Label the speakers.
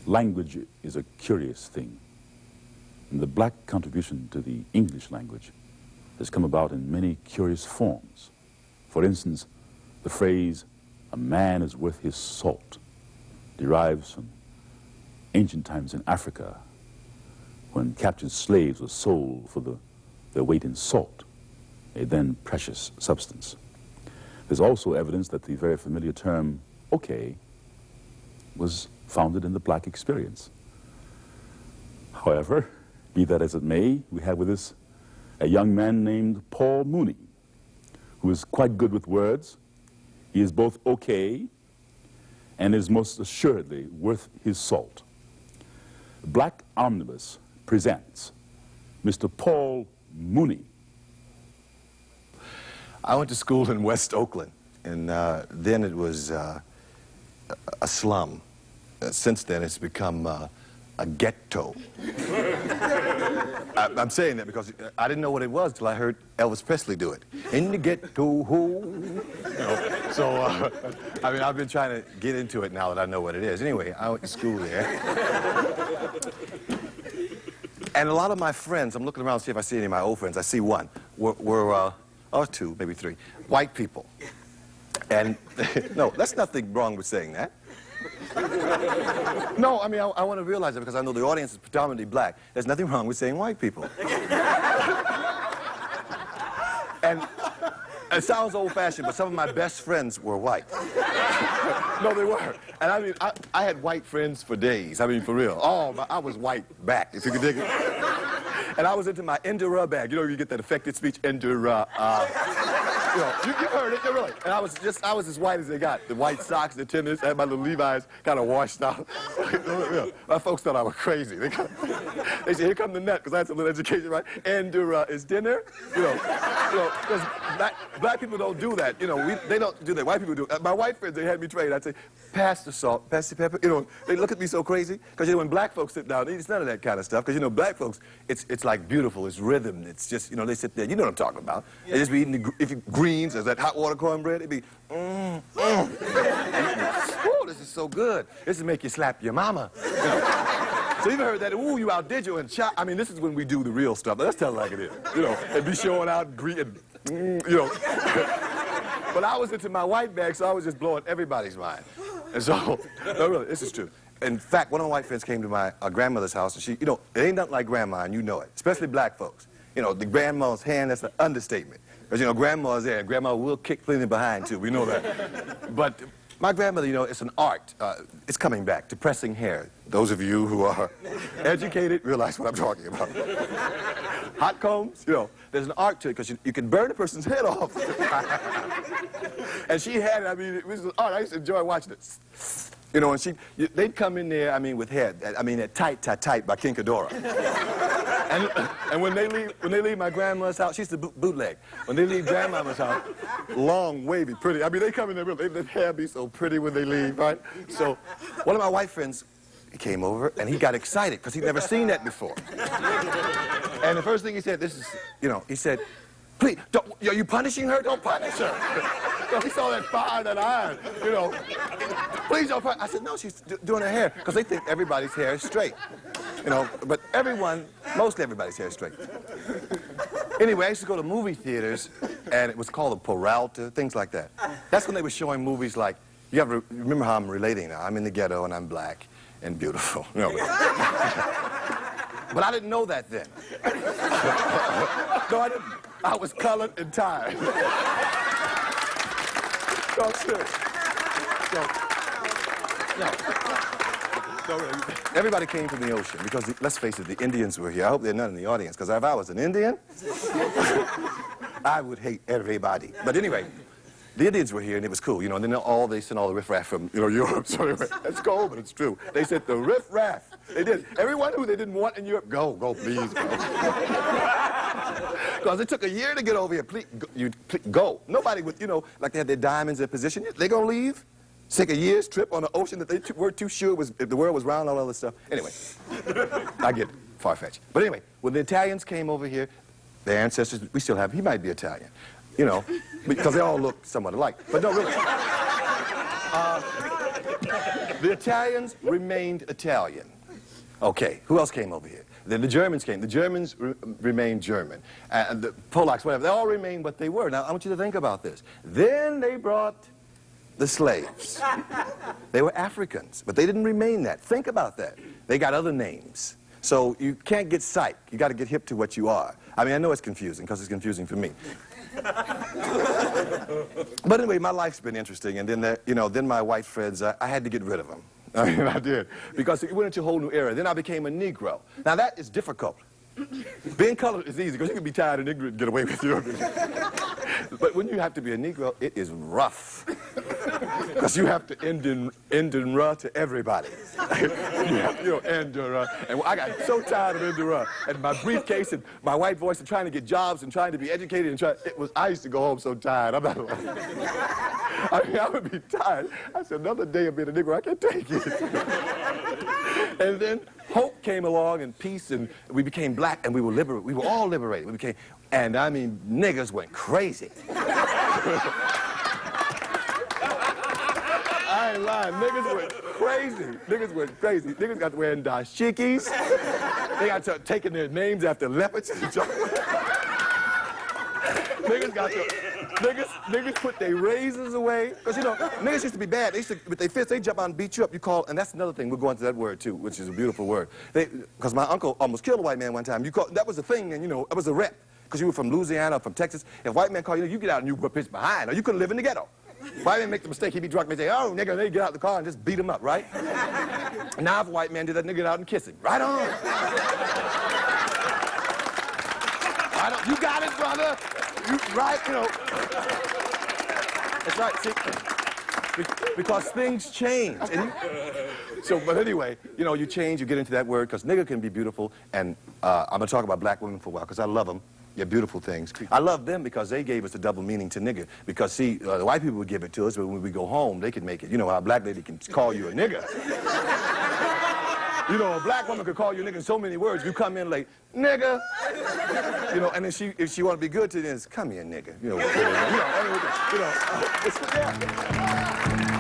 Speaker 1: language is a curious thing. And the black contribution to the English language has come about in many curious forms. For instance, the phrase, "a man is worth his salt," derives from ancient times in Africa, when captured slaves were sold for their weight in salt, a then precious substance. There's also evidence that the very familiar term, "okay," was founded in the black experience. However, be that as it may, we have with us a young man named Paul Mooney, who is quite good with words. He is both okay and is most assuredly worth his salt. Black Omnibus presents Mr. Paul Mooney.
Speaker 2: I went to school in West Oakland, and then it was a slum. Since then, it's become a ghetto. I'm saying that because I didn't know what it was till I heard Elvis Presley do it. In the ghetto, you know, so, I mean, I've been trying to get into it now that I know what it is. Anyway, I went to school there. And a lot of my friends, I'm looking around to see if I see any of my old friends. I see one. Or two, maybe three, white people. And no, that's nothing wrong with saying that. No, I mean, I want to realize that because I know the audience is predominantly black. There's nothing wrong with saying white people. And it sounds old-fashioned, but some of my best friends were white. No, they were. And I mean, I had white friends for days. I mean, for real. Oh, I was white back, if you could dig it. And I was into my Endura bag. You know, you get that affected speech, Endura. You know, you heard it, really. And I was as white as they got. The white socks, the tennis, I had my little Levi's kind of washed out. My folks thought I was crazy. They said, "Here come the nut," because I had some little education, right? Endura is dinner. You know, because black people don't do that. You know, they don't do that. White people do. My white friends, they had me trained. I'd say, "Pass the salt, pass the pepper." You know, they look at me so crazy because you know when black folks sit down, it's none of that kind of stuff. Because you know, black folks, it's like beautiful, it's rhythm. It's just you know they sit there. You know what I'm talking about. Yeah. They just be eating greens, as that hot water cornbread. They'd be ooh, this is so good. This will make you slap your mama. You know? So you've heard that, ooh, you outdid you and shot. I mean, this is when we do the real stuff. Let's tell it like it is. You know, and be showing out and you know. But I was into my white bag, so I was just blowing everybody's mind. And so, no, really, this is true. In fact, one of my white friends came to my grandmother's house, and she, you know, it ain't nothing like grandma, and you know it, especially black folks. You know, the grandma's hand, that's an understatement. Because, you know, grandma's there, and grandma will kick plenty behind, too. We know that. But my grandmother, you know, it's an art. It's coming back, depressing hair. Those of you who are educated realize what I'm talking about. Hot combs, you know, there's an art to it because you can burn a person's head off. And she had it, I mean, it was an art. I used to enjoy watching it. You know, and they'd come in there, I mean, with hair, I mean, at Tight, Tight, Tight by Kinkadora. And when they leave my grandma's house, she's the bootleg. When they leave grandmama's house, long, wavy, pretty. I mean, they come in there, their hair be so pretty when they leave, right? So one of my white friends, he came over, and he got excited because he'd never seen that before. And the first thing he said, this is, you know, he said, "Please, are you punishing her? Don't punish her." Because he saw that fire, that iron, you know. "Please don't punish." I said, "No, she's doing her hair." Because they think everybody's hair is straight. You know, but most everybody's hair is straight. Anyway, I used to go to movie theaters, and it was called a Peralta, things like that. That's when they were showing movies like, you have to remember how I'm relating now. I'm in the ghetto, and I'm black and beautiful. You know, but I didn't know that then. No, I didn't. I was colored and tired. No, serious. So, everybody came from the ocean because, let's face it, the Indians were here. I hope there are none in the audience, because if I was an Indian, I would hate everybody. But anyway, the Indians were here, and it was cool, you know, and then they sent all the riffraff from, you know, Europe. So anyway, it's cold, but it's true. They sent the riffraff. They did. Everyone who they didn't want in Europe, go, please, go. Because it took a year to get over here. Please, go. Nobody would, you know, like they had their diamonds, their position. They gonna leave? Take a year's trip on an ocean that they weren't too sure if the world was round, all that other stuff. Anyway, I get it, far-fetched. But anyway, when the Italians came over here, their ancestors, we still have, he might be Italian, you know, because they all look somewhat alike. But no, really. The Italians remained Italian. Okay, who else came over here? Then the Germans came. The Germans remained German. And the Polacks, whatever, they all remained what they were. Now, I want you to think about this. Then they brought the slaves. They were Africans, but they didn't remain that. Think about that. They got other names. So you can't get psyched. You got to get hip to what you are. I mean, I know it's confusing, because it's confusing for me. But anyway, my life's been interesting, and then, then my white friends, I had to get rid of them. I mean, I did, because it went into a whole new era. Then I became a Negro. Now, that is difficult. Being colored is easy, because you can be tired and ignorant and get away with it. But when you have to be a Negro, it is rough. Because you have to end in "ra" to everybody. You have to, end in "ra." And I got so tired of end in "ra." And my briefcase and my white voice and trying to get jobs and trying to be educated and I used to go home so tired. I'm not lying. I mean, I would be tired. I said, another day of being a Negro, I can't take it. And then hope came along and peace, and we became black, and we were liberated. We were all liberated. We became, and I mean, niggas went crazy. I ain't lying. Niggas went crazy. Niggas went crazy. Niggas got to wearing dashikis. They got to taking their names after leopards. Niggas got to... Niggas put their razors away. Because, niggas used to be bad. They used to, with their fists, they jump out and beat you up. You call, and that's another thing. We'll go into that word, too, which is a beautiful word. Because my uncle almost killed a white man one time. That was a thing, and, that was a rep. Because you were from Louisiana or from Texas. If a white man called you, you get out and you put pitch behind, or you couldn't live in the ghetto. White man make the mistake, he'd be drunk, and they'd say, oh, nigga, they get out the car and just beat him up, right? Now if a white man did that, nigga get out and kiss him. Right on. You got it, brother. Right, That's right, see? Because things change. But anyway, you change, you get into that word, because nigga can be beautiful, and I'm going to talk about black women for a while, because I love them. They're beautiful things. I love them because they gave us the double meaning to nigga. Because, see, the white people would give it to us, but when we go home, they can make it. A black lady can call you a nigga. A black woman could call you a nigga in so many words. You come in late, nigga. And then if she want to be good to you, then it's, come here, nigga. It's, yeah.